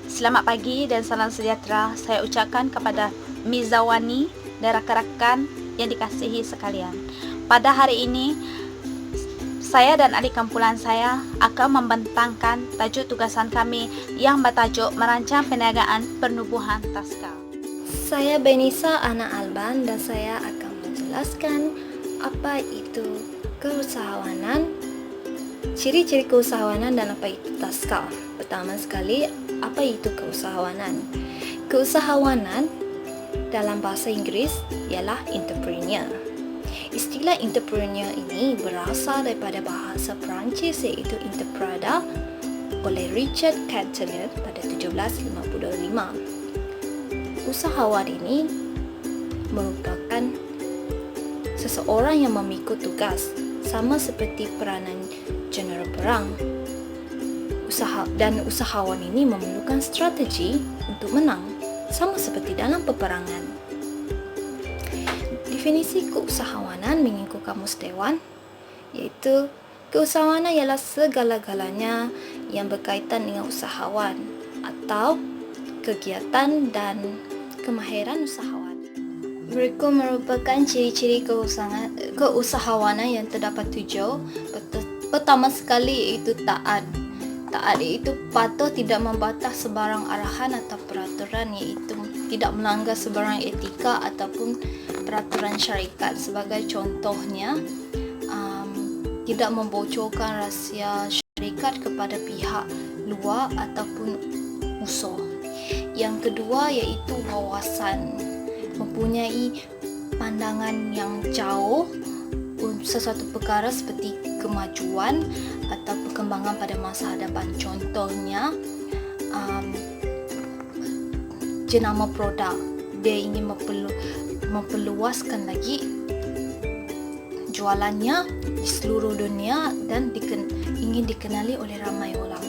Selamat pagi dan salam sejahtera saya ucapkan kepada Mizawani dan rakan-rakan yang dikasihi sekalian. Pada hari ini, saya dan adik kumpulan saya akan membentangkan tajuk tugasan kami yang bertajuk merancang perniagaan penubuhan taska. Saya Benisa Ana Alban dan saya akan menjelaskan apa itu keusahawanan, ciri-ciri keusahawanan dan apa itu taska. Pertama sekali, apa itu keusahawanan? Keusahawanan dalam bahasa Inggeris ialah entrepreneur. Istilah entrepreneur ini berasal daripada bahasa Perancis iaitu entrepreneur oleh Richard Cantillon pada 1755. Usahawan ini merupakan seseorang yang memikul tugas sama seperti peranan jeneral perang. Usahawan ini memerlukan strategi untuk menang, sama seperti dalam peperangan. Definisi keusahawanan mengikut Kamus Dewan, iaitu keusahawanan ialah segala-galanya yang berkaitan dengan usahawan atau kegiatan dan kemahiran usahawan. Mereka merupakan ciri-ciri keusahawanan yang terdapat 7. Pertama sekali iaitu taat. Taat iaitu patuh tidak membatas sebarang arahan atau peraturan, iaitu tidak melanggar sebarang etika ataupun peraturan syarikat. Sebagai contohnya, tidak membocorkan rahsia syarikat kepada pihak luar ataupun musuh. Yang kedua iaitu wawasan, mempunyai pandangan yang jauh untuk sesuatu perkara seperti kemajuan atau perkembangan pada masa hadapan. Contohnya, jenama produk, dia ingin memperluaskan lagi jualannya di seluruh dunia dan ingin dikenali oleh ramai orang.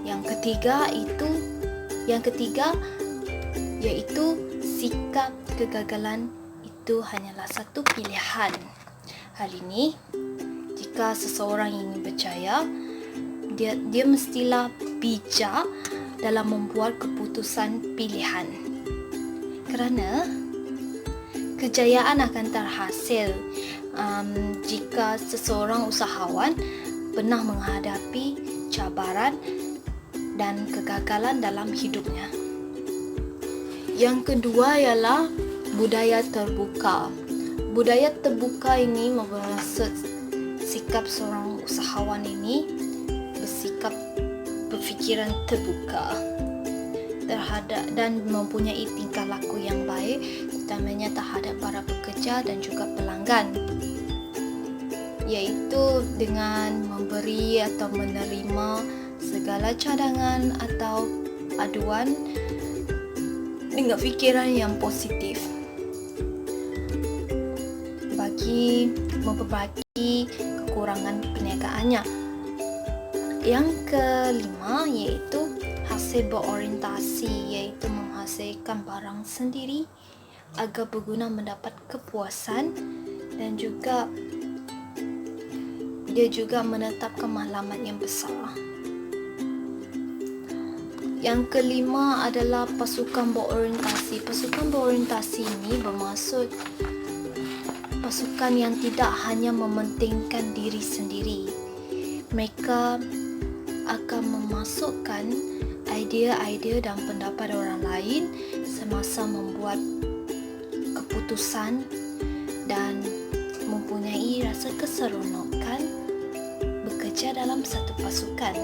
Yang ketiga iaitu sikap kegagalan itu hanyalah satu pilihan. Hal ini, jika seseorang ingin berjaya, dia mestilah bijak dalam membuat keputusan pilihan. Kerana kejayaan akan terhasil jika seseorang usahawan pernah menghadapi cabaran dan kegagalan dalam hidupnya. Yang kedua ialah budaya terbuka. Budaya terbuka ini bermaksud sikap seorang usahawan ini berfikiran terbuka terhadap dan mempunyai tingkah laku yang baik, utamanya terhadap para pekerja dan juga pelanggan, iaitu dengan memberi atau menerima segala cadangan atau aduan dengan fikiran yang positif bagi memperbaiki kekurangan perniagaannya. Yang kelima iaitu hasil berorientasi, iaitu menghasilkan barang sendiri agar berguna mendapat kepuasan dan juga dia juga menetapkan matlamat yang besar. Yang kelima adalah pasukan berorientasi. Pasukan berorientasi ini bermaksud pasukan yang tidak hanya mementingkan diri sendiri. Mereka akan memasukkan idea-idea dan pendapat orang lain semasa membuat keputusan dan mempunyai rasa keseronokan bekerja dalam satu pasukan.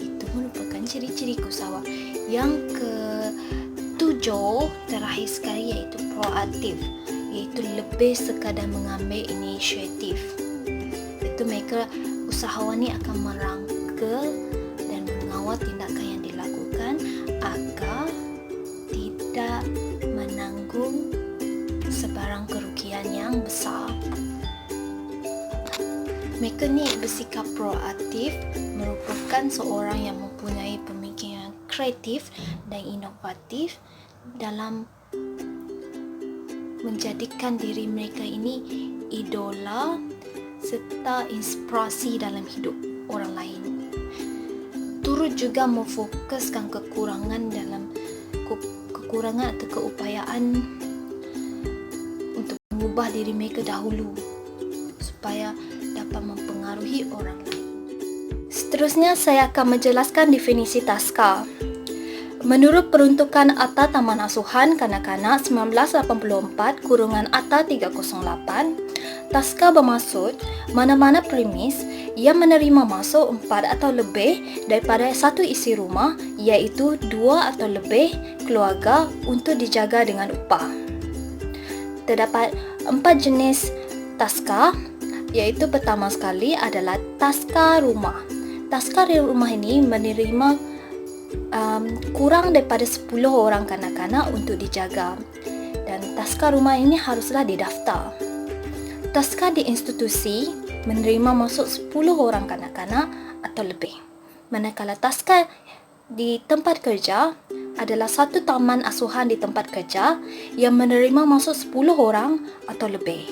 Itu merupakan ciri-ciri keusahawan. Yang ketujuh terakhir sekali iaitu proaktif, iaitu lebih sekadar mengambil inisiatif. Itu mereka usahawan ini akan merangka dan mengawal tindakan yang dilakukan agar tidak menanggung sebarang kerugian yang besar. Mereka ni bersikap proaktif merupakan seorang yang mempunyai pemikiran kreatif dan inovatif dalam menjadikan diri mereka ini idola serta inspirasi dalam hidup orang lain. turut juga memfokuskan kekurangan atau keupayaan untuk mengubah diri mereka dahulu supaya dapat mempengaruhi orang lain. Seterusnya saya akan menjelaskan definisi TASKA. Menurut peruntukan Akta Taman Asuhan Kanak-kanak 1984 Akta 308, TASKA bermaksud mana-mana premis yang menerima masuk 4 atau lebih daripada satu isi rumah, iaitu 2 atau lebih keluarga untuk dijaga dengan upah. Terdapat 4 jenis TASKA, iaitu pertama sekali adalah TASKA rumah. TASKA rumah ini menerima kurang daripada 10 orang kanak-kanak untuk dijaga, dan TASKA rumah ini haruslah didaftar. TASKA di institusi menerima masuk 10 orang kanak-kanak atau lebih. Manakala TASKA di tempat kerja adalah satu taman asuhan di tempat kerja yang menerima masuk 10 orang atau lebih.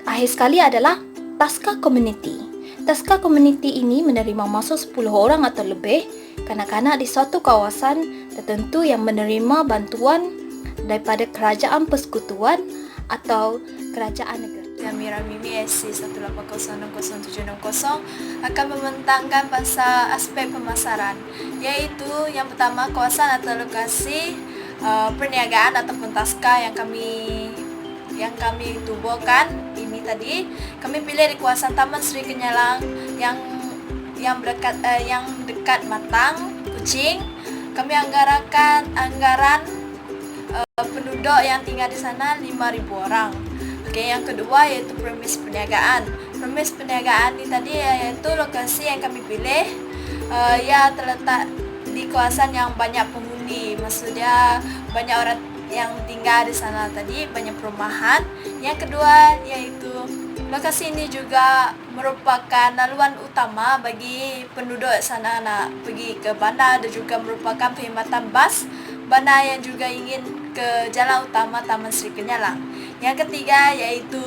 Akhir sekali adalah TASKA komuniti. TASKA komuniti ini menerima masuk 10 orang atau lebih kanak-kanak di suatu kawasan tertentu yang menerima bantuan daripada kerajaan persekutuan atau kerajaan negara. Mira Mimi SC 1806070 akan membentangkan pasal aspek pemasaran, yaitu yang pertama kawasan atau lokasi perniagaan ataupun TASKA yang kami tubuhkan. Ini tadi kami pilih di kawasan Taman Sri Kenyalang yang dekat Matang, Kuching. Kami anggarkan anggaran penduduk yang tinggal di sana 5.000 orang. Oke, yang kedua yaitu premis perniagaan. Premis perniagaan ini tadi yaitu lokasi yang kami pilih ya terletak di kawasan yang banyak penghuni. Maksudnya banyak orang yang tinggal di sana tadi, banyak perumahan. Yang kedua yaitu lokasi ini juga merupakan laluan utama bagi penduduk sana nak pergi ke bandar, dan juga merupakan perkhidmatan bas bandar yang juga ingin ke jalan utama Taman Sri Kenyalang. Yang ketiga yaitu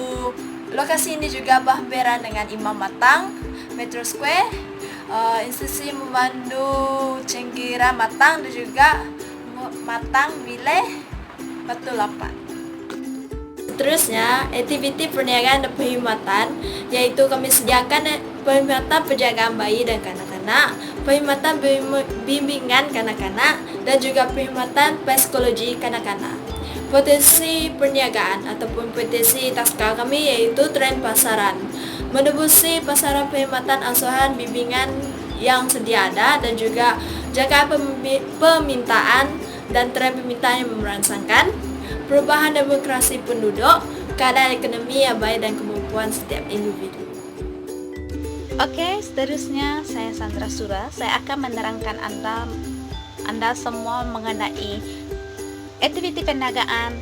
lokasi ini juga berhampiran dengan Imam Matang, Metro Square, institusi memandu Cengkira Matang, dan juga Matang Bileh Batu Lapan. Seterusnya, aktiviti perniagaan dan perkhidmatan, yaitu kami sediakan perkhidmatan penjagaan bayi dan kanak-kanak, perkhidmatan bimbingan kanak-kanak, dan juga perkhidmatan psikologi kanak-kanak. Potensi perniagaan ataupun potensi TASKA kami yaitu tren pasaran, menebusi pasaran perkhidmatan asuhan bimbingan yang sedia ada, dan juga jaga permintaan dan tren permintaan yang merangsangkan perubahan demokrasi penduduk, keadaan ekonomi yang baik, dan kemampuan setiap individu. Oke, seterusnya saya Sandra Sura. Saya akan menerangkan Anda semua mengenai aktiviti perniagaan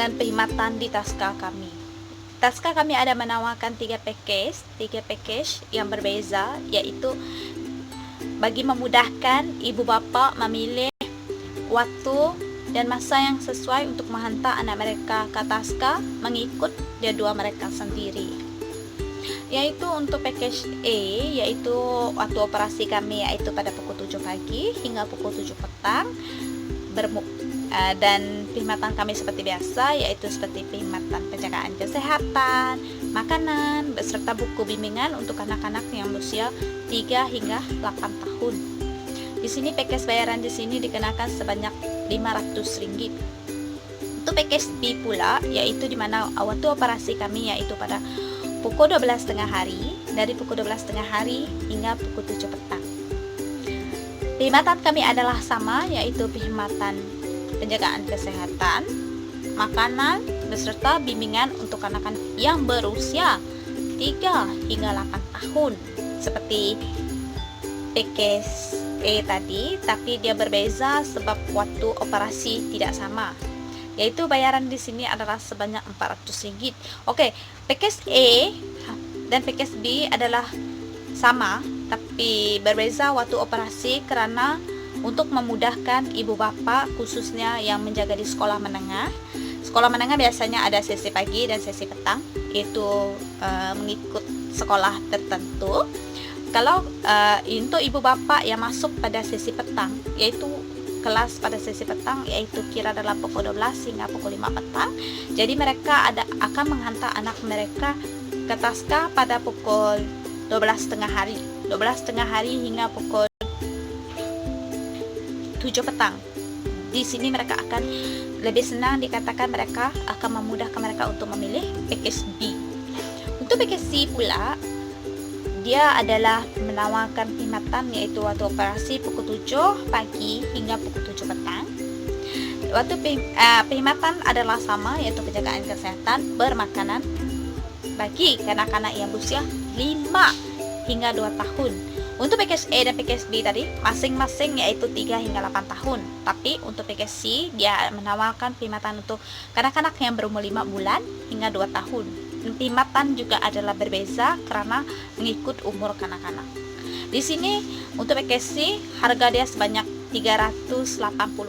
dan perkhidmatan di TASKA kami. TASKA kami ada menawarkan 3 package yang berbeza, yaitu bagi memudahkan ibu bapa memilih waktu dan masa yang sesuai untuk menghantar anak mereka ke TASKA mengikut jadual mereka sendiri. Yaitu untuk package A, yaitu waktu operasi kami yaitu pada pukul 7 pagi hingga pukul 7 petang, dan perkhidmatan kami seperti biasa, yaitu seperti perkhidmatan penjagaan kesehatan, makanan, beserta buku bimbingan untuk anak-anak yang berusia 3 hingga 8 tahun. Di sini package bayaran di sini dikenakan sebanyak Rp500. Untuk package B pula, yaitu di mana waktu operasi kami yaitu pada pukul 12.30 hari, dari pukul 12.30 hari hingga pukul 7 petang. Perkhidmatan kami adalah sama, yaitu perkhidmatan penjagaan kesehatan, makanan, beserta bimbingan untuk anak-anak yang berusia 3 hingga 8 tahun seperti package A tadi, tapi dia berbeza sebab waktu operasi tidak sama, yaitu bayaran di sini adalah sebanyak Rp400. Oke, package A dan package B adalah sama tapi berbeza waktu operasi karena untuk memudahkan ibu bapa khususnya yang menjaga di sekolah menengah. Sekolah menengah biasanya ada sesi pagi dan sesi petang, yaitu mengikut sekolah tertentu. Kalau untuk ibu bapak yang masuk pada sesi petang, yaitu kelas pada sesi petang, yaitu kira dalam pukul 12 hingga pukul 5 petang, jadi mereka akan menghantar anak mereka ke Tasca pada pukul 12 tengah hari hingga pukul 7 petang. Di sini mereka akan lebih senang, dikatakan mereka akan memudahkan mereka untuk memilih package B. Untuk package C pula, dia adalah menawarkan perkhidmatan yaitu waktu operasi pukul 7 pagi hingga pukul 7 petang. Waktu perkhidmatan adalah sama, yaitu penjagaan kesehatan bermakanan bagi kanak-kanak yang berusia 5 hingga 2 tahun. Untuk package A dan package B tadi masing-masing yaitu 3 hingga 8 tahun. Tapi untuk package C dia menawarkan perkhidmatan untuk kanak-kanak yang berumur 5 bulan hingga 2 tahun. Perkhidmatan juga adalah berbeza karena mengikut umur kanak-kanak. Di sini untuk package C harga dia sebanyak Rp380.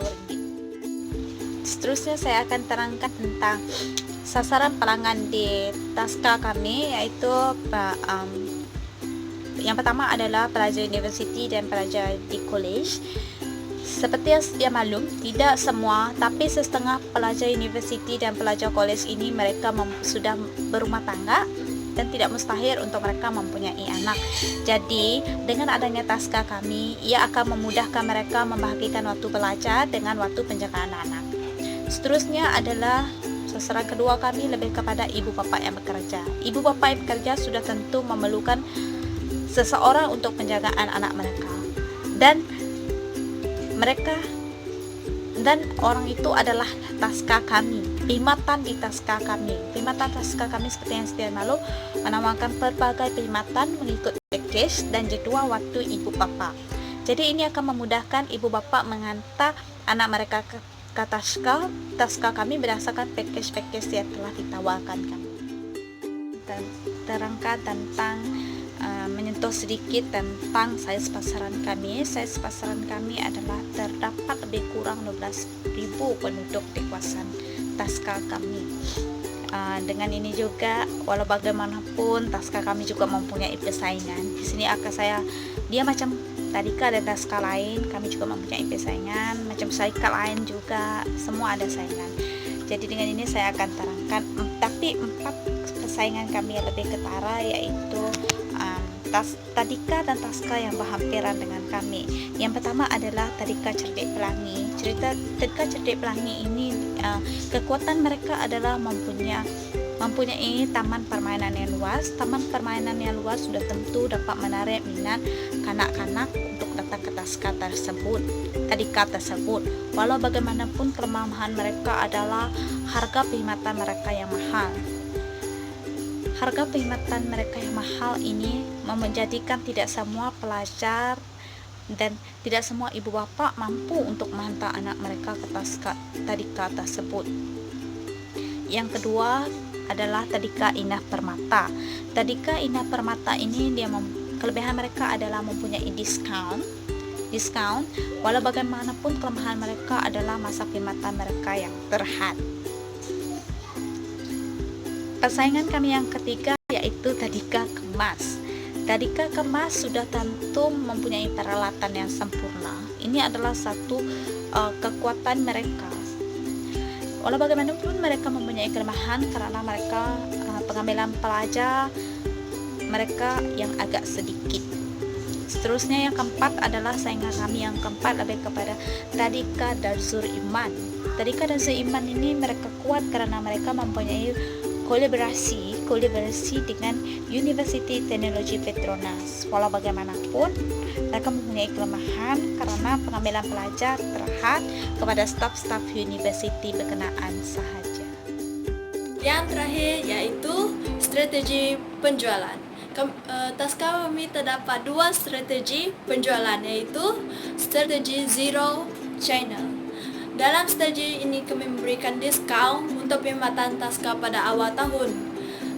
Seterusnya saya akan terangkan tentang sasaran pelanggan di Tasca kami, yaitu yang pertama adalah pelajar universiti dan pelajar di college. Seperti yang sedia maklum, tidak semua tapi setengah pelajar universiti dan pelajar college ini mereka sudah berumah tangga dan tidak mustahil untuk mereka mempunyai anak. Jadi dengan adanya Tasca kami, ia akan memudahkan mereka membahagikan waktu belajar dengan waktu penjagaan anak. Seterusnya adalah sasaran kedua kami lebih kepada ibu bapak yang bekerja. Ibu bapak yang bekerja sudah tentu memerlukan seseorang untuk penjagaan anak mereka, dan orang itu adalah Tasca kami. Perkhidmatan di Tasca kami, seperti yang sedia maklum menawarkan berbagai perkhidmatan mengikut package dan jadwal waktu ibu bapak. Jadi ini akan memudahkan ibu bapak menghantar anak mereka ke Tasca kami berdasarkan package yang telah ditawarkan kami. Dan terangkan tentang menyentuh sedikit tentang size pasaran kami. Size pasaran kami adalah terdapat lebih kurang 12.000 penduduk di kawasan Tasca kami. Dengan ini juga, walau bagaimanapun Tasca kami juga mempunyai persaingan. Di sini dia macam Tadika dan Tasca lain, kami juga mempunyai persaingan. Macam syarikat lain juga, semua ada saingan. Jadi dengan ini saya akan terangkan tapi 4 persaingan kami yang lebih ketara, yaitu Tadika dan Tasca yang berhampiran dengan kami. Yang pertama adalah Tadika Cerdik Pelangi. Tadika Cerdik Pelangi ini kekuatan mereka adalah mempunyai taman permainan yang luas. Taman permainan yang luas sudah tentu dapat menarik minat kanak-kanak untuk datang ke Tadika tersebut. Walau bagaimanapun kelemahan mereka adalah harga perkhidmatan mereka yang mahal. Harga perkhidmatan mereka yang mahal ini menjadikan tidak semua pelajar dan tidak semua ibu bapak mampu untuk menghantar anak mereka ke Tadika tersebut. Yang kedua adalah Tadika Indah Permata. Tadika Indah Permata ini kelebihan mereka adalah mempunyai diskon. Walau bagaimanapun kelemahan mereka adalah masa perkhidmatan mereka yang terhad. Persaingan kami yang ketiga yaitu Tadika Kemas. Tadika Kemas sudah tentu mempunyai peralatan yang sempurna. Ini adalah satu kekuatan mereka. Walau bagaimanapun mereka mempunyai kelemahan karena mereka pengambilan pelajar mereka yang agak sedikit. Seterusnya yang keempat adalah saingan kami yang keempat lebih kepada Tadika Darul Iman. Tadika Darul Iman ini mereka kuat karena mereka mempunyai kolaborasi dengan University Teknologi Petronas. Walau bagaimanapun mereka mempunyai kelemahan karena pengambilan pelajar terhad kepada staf-staf university berkenaan sahaja. Yang terakhir yaitu strategi penjualan. Tasca kami terdapat 2 strategi penjualan, yaitu strategi Zero Channel. Dalam strategi ini kami memberikan diskaun untuk perkhidmatan Tasca pada awal tahun.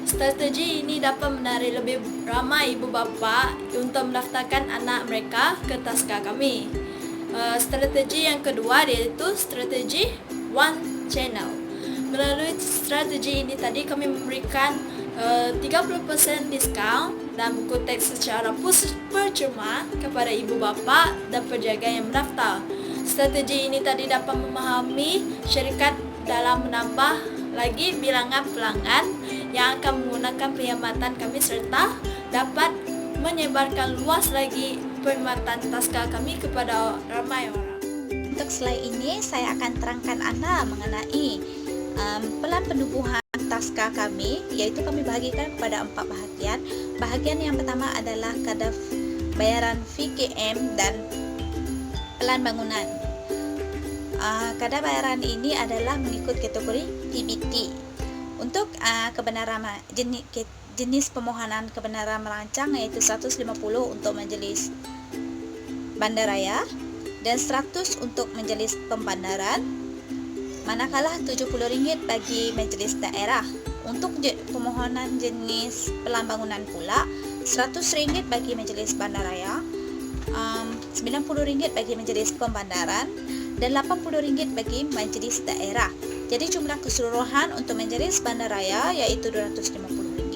Strategi ini dapat menarik lebih ramai ibu bapa untuk mendaftarkan anak mereka ke Tasca kami. Strategi yang kedua yaitu strategi One Channel. Melalui strategi ini tadi kami memberikan 30% diskon dan buku teks secara percuma kepada ibu bapa dan penjaga yang mendaftar. Strategi ini tadi dapat memahami syarikat dalam menambah lagi bilangan pelanggan yang akan menggunakan perkhidmatan kami serta dapat menyebarkan luas lagi perkhidmatan Taska kami kepada ramai orang. Untuk slide ini saya akan terangkan Anda mengenai pelan penubuhan Taska kami, yaitu kami bahagikan kepada 4 bahagian. Bahagian yang pertama adalah kadar bayaran VKM dan pelan bangunan. Kadar bayaran ini adalah mengikut kategori PBT. Untuk kebenaran jenis pemohonan kebenaran merancang yaitu 150 untuk majelis bandaraya dan 100 untuk majelis pembandaran, manakala RM70 bagi majelis daerah. Untuk pemohonan jenis pelan bangunan pula RM100 bagi majelis bandaraya, RM90 bagi majelis pembandaran dan RM80 bagi majelis daerah. Jadi jumlah keseluruhan untuk majelis bandaraya yaitu RM250,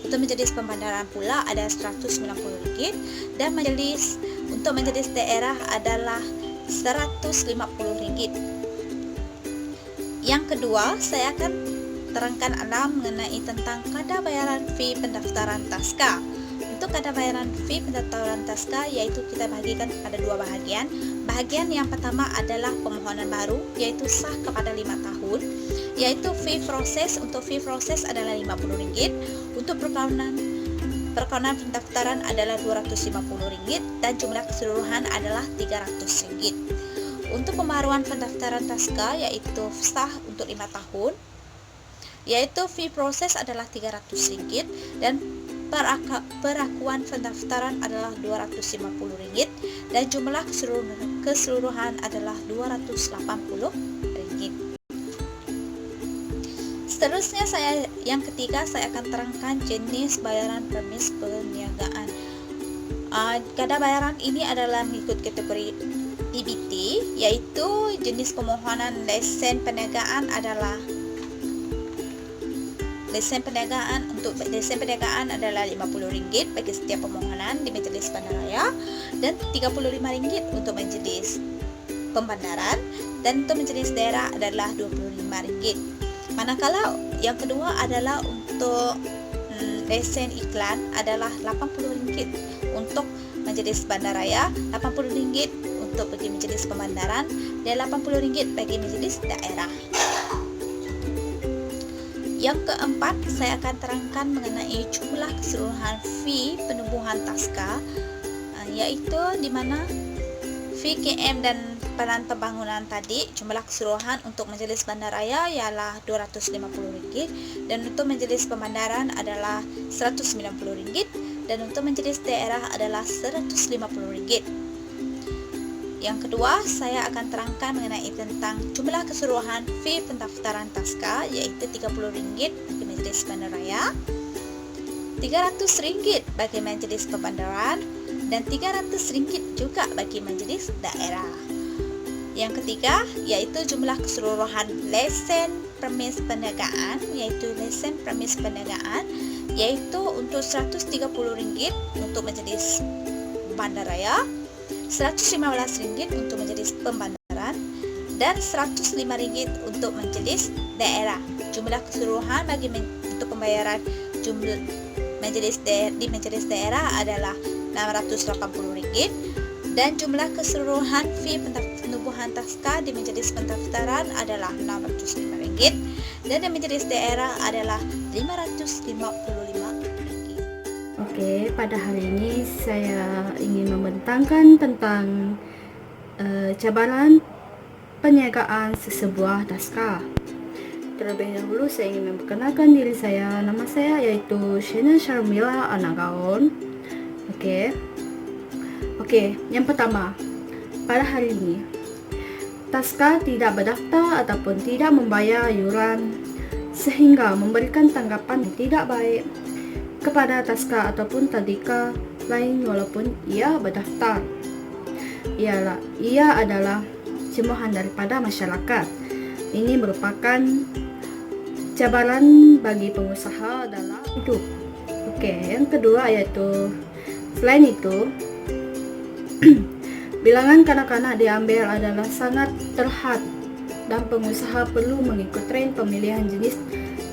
untuk majelis pembandaran pula ada RM190 dan untuk majelis daerah adalah RM150. Yang kedua, saya akan terangkan Anda mengenai tentang kadar bayaran fee pendaftaran Taska. Untuk kadar bayaran fee pendaftaran Taska yaitu kita bahagikan pada 2 bahagian. Bahagian yang pertama adalah pemohonan baru yaitu sah kepada 5 tahun, yaitu fee proses. Untuk fee proses adalah RM50. Untuk perkawinan pendaftaran adalah RM250 dan jumlah keseluruhan adalah RM300. Untuk pembaruan pendaftaran Taska yaitu sah untuk 5 tahun, yaitu fee proses adalah RM300 dan perakuan pendaftaran adalah RM250 dan jumlah keseluruhan adalah RM280. Seterusnya yang ketiga saya akan terangkan jenis bayaran premis perniagaan. Kadar bayaran ini adalah mengikut kategori PBT, yaitu jenis pemohonan lesen perniagaan adalah untuk lesen perniagaan adalah RM50 bagi setiap pemohonan di majelis bandaraya dan RM35 untuk majelis pembandaran dan untuk majelis daerah adalah RM25. Manakala yang kedua adalah untuk lesen iklan adalah RM80 untuk majelis bandaraya, RM80 untuk bagi majelis pembandaran dan RM80 bagi majelis daerah. Yang keempat, saya akan terangkan mengenai jumlah keseluruhan fee penubuhan Taska, yaitu di mana VKM dan pelan pembangunan tadi jumlah keseluruhan untuk majelis bandaraya ialah RM250 dan untuk majelis pembandaran adalah RM190 dan untuk majelis daerah adalah RM150. Yang kedua, saya akan terangkan mengenai tentang jumlah keseluruhan fee pendaftaran Taska yaitu RM30 bagi majelis bandaraya, RM300 bagi majelis pembandaran dan RM300 juga bagi majelis daerah. Yang ketiga, yaitu jumlah keseluruhan lesen premis perniagaan yaitu lesen premis perniagaan yaitu untuk RM130 untuk majelis bandaraya, RM115 untuk majelis pembandaran dan RM105 untuk majelis daerah. Jumlah keseluruhan untuk pembayaran jumlah di majelis daerah adalah RM680 dan jumlah keseluruhan fee penubuhan Taska di majelis pendaftaran adalah RM605 dan di majelis daerah adalah RM555. Oke, pada hari ini saya ingin membentangkan tentang cabaran penyagaan sesebuah Taska. Terlebih dahulu saya ingin memperkenalkan diri saya. Nama saya yaitu Shena Sharmila Anagaon. Oke, yang pertama, pada hari ini Taska tidak berdaftar ataupun tidak membayar iuran sehingga memberikan tanggapan yang tidak baik kepada Taska ataupun tadika lain walaupun ia berdaftar. Ia adalah jemuhan daripada masyarakat. Ini merupakan cabaran bagi pengusaha dalam Itu. Oke, yang kedua yaitu selain itu bilangan kanak-kanak diambil adalah sangat terhad dan pengusaha perlu mengikut tren pemilihan jenis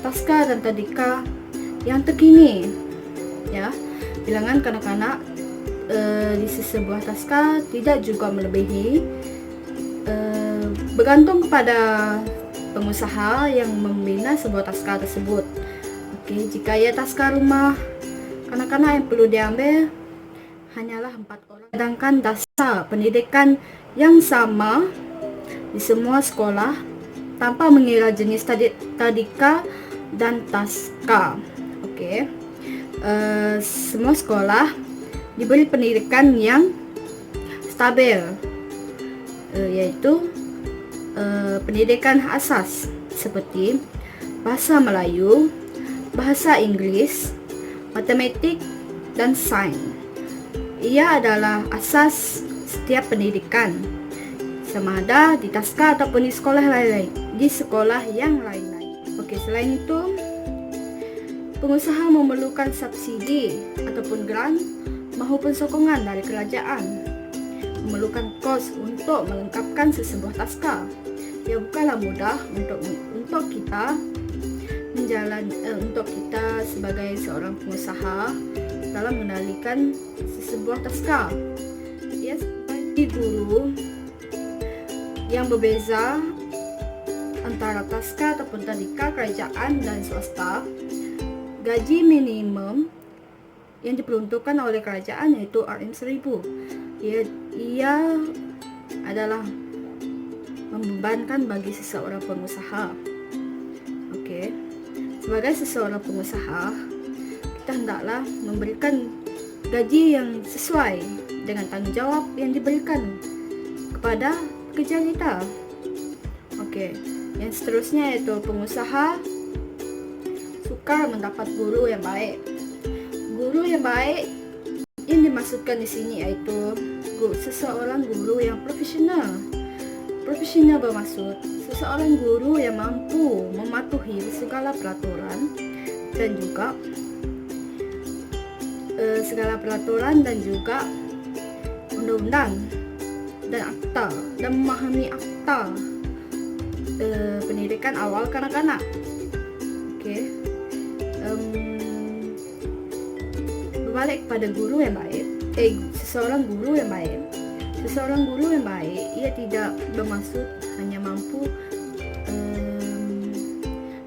taska dan tadika yang terkini. Ya, bilangan kanak-kanak di sebuah taska tidak juga melebihi, bergantung kepada pengusaha yang membina sebuah taska tersebut. Oke, jika ia taska rumah, kanak-kanak yang perlu diambil hanyalah 4 orang. Sedangkan dasar pendidikan yang sama di semua sekolah tanpa mengira jenis tadika dan taska. Oke, semua sekolah diberi pendidikan yang stabil, yaitu pendidikan asas seperti bahasa Melayu, bahasa Inggris, matematik, dan sains. Ia adalah asas setiap pendidikan, sama ada di taska ataupun di sekolah yang lain-lain. Oke, selain itu, pengusaha memerlukan subsidi ataupun grant maupun sokongan dari kerajaan, memerlukan kos untuk melengkapkan sesebuah taska. Ya, bukanlah mudah untuk kita untuk kita sebagai seorang pengusaha dalam mengendalikan sesebuah taska. Ya, bagi guru yang berbeza antara taska ataupun tadika kerajaan dan swasta, gaji minimum yang diperuntukkan oleh kerajaan yaitu Rm1000. Ia adalah membebankan bagi seseorang pengusaha. Oke, sebagai seseorang pengusaha, kita hendaklah memberikan gaji yang sesuai dengan tanggung jawab yang diberikan kepada pekerja kita. Oke, yang seterusnya yaitu pengusaha sukar mendapat guru yang baik. Guru yang baik yang dimaksudkan di sini yaitu seseorang guru yang profesional. Profesional bermaksud seseorang guru yang mampu mematuhi segala peraturan dan juga undang-undang dan akta, dan memahami akta pendidikan awal kanak-kanak. Oke, berbalik pada guru yang baik, seseorang guru yang baik, ia tidak bermaksud hanya mampu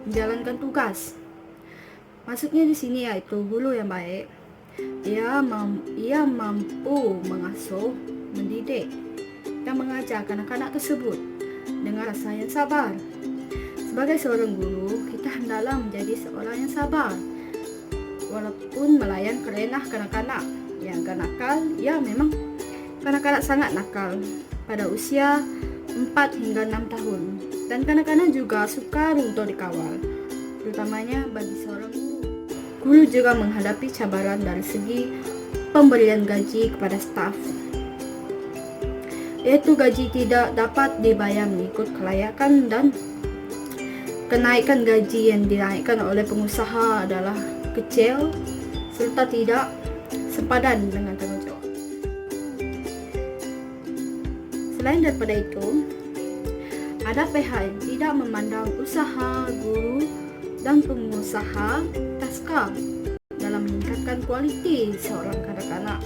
menjalankan tugas. Maksudnya di sini yaitu guru yang baik, ia mampu mengasuh, mendidik, dan mengajar anak-anak tersebut dengan rasa yang sabar. Sebagai seorang guru, kita hendaklah menjadi seorang yang sabar, walaupun melayan kerenah kanak-kanak yang agak nakal. Ya, memang kanak-kanak sangat nakal pada usia 4 hingga 6 tahun, dan kanak-kanak juga sukar untuk dikawal, terutamanya bagi seorang guru. Guru juga menghadapi cabaran dari segi pemberian gaji kepada staf, yaitu gaji tidak dapat dibayar mengikut kelayakan, dan kenaikan gaji yang dinaikkan oleh pengusaha adalah kecil serta tidak sepadan dengan tanggung jawab. Selain daripada itu, ada pihak yang tidak memandang usaha guru dan pengusaha taska dalam meningkatkan kualiti seorang kanak-kanak.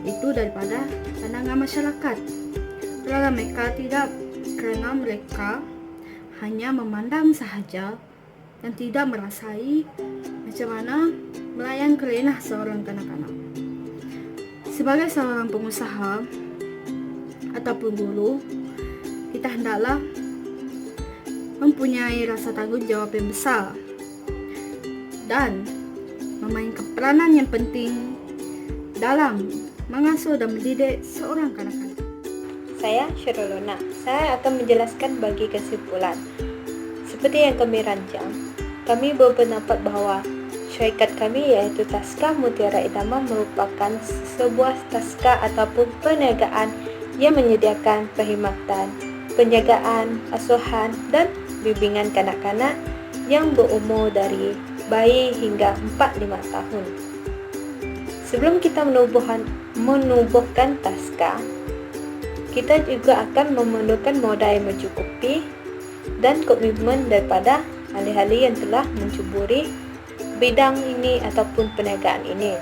Itu daripada pandangan masyarakat. Kerana mereka hanya memandang sahaja dan tidak merasai macam mana melayan kerenah seorang kanak-kanak. Sebagai seorang pengusaha ataupun guru, kita hendaklah mempunyai rasa tanggung jawab yang besar dan memainkan peranan yang penting dalam mengasuh dan mendidik seorang kanak-kanak. Saya Syaruluna. Saya akan menjelaskan bagi kesimpulan. Seperti yang kami rancang, kami berpendapat bahawa syarikat kami iaitu Taska Mutiara Idaman merupakan sebuah taska ataupun perniagaan yang menyediakan perkhidmatan, penjagaan, asuhan dan bimbingan kanak-kanak yang berumur dari bayi hingga 4-5 tahun. Sebelum kita menubuhkan taska, kita juga akan memerlukan modal yang mencukupi dan komitmen daripada ahli-ahli yang telah mencuburi bidang ini ataupun perniagaan ini.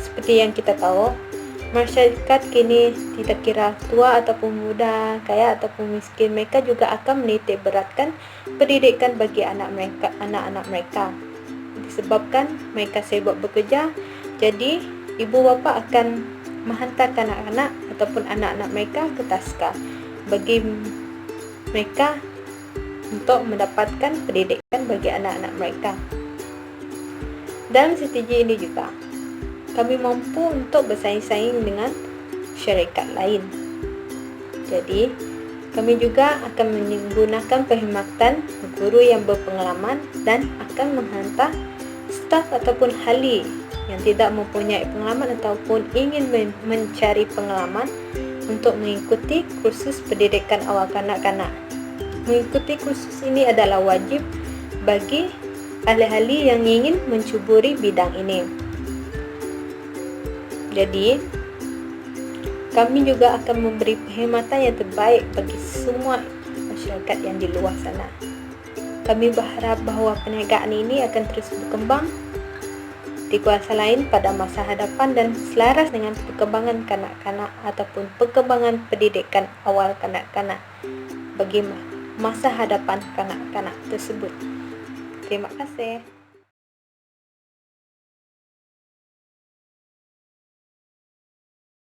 Seperti yang kita tahu, masyarakat kini tidak kira tua ataupun muda, kaya ataupun miskin, mereka juga akan menitik beratkan pendidikan bagi anak-anak mereka. Disebabkan mereka sibuk bekerja, jadi ibu bapa akan menghantarkan anak-anak ataupun anak-anak mereka ke taska bagi mereka untuk mendapatkan pendidikan bagi anak-anak mereka. Dalam strategi ini juga, kami mampu untuk bersaing-saing dengan syarikat lain. Jadi, kami juga akan menggunakan perkhidmatan guru yang berpengalaman dan akan menghantar staf ataupun ahli yang tidak mempunyai pengalaman ataupun ingin mencari pengalaman untuk mengikuti kursus pendidikan awal kanak-kanak. Mengikuti kursus ini adalah wajib bagi ahli-ahli yang ingin mencuburi bidang ini. Jadi, kami juga akan memberi perkhidmatan yang terbaik bagi semua masyarakat yang di luar sana. Kami berharap bahawa perniagaan ini akan terus berkembang di kuasa lain pada masa hadapan dan selaras dengan perkembangan kanak-kanak ataupun perkembangan pendidikan awal kanak-kanak bagi masa hadapan kanak-kanak tersebut. Terima kasih.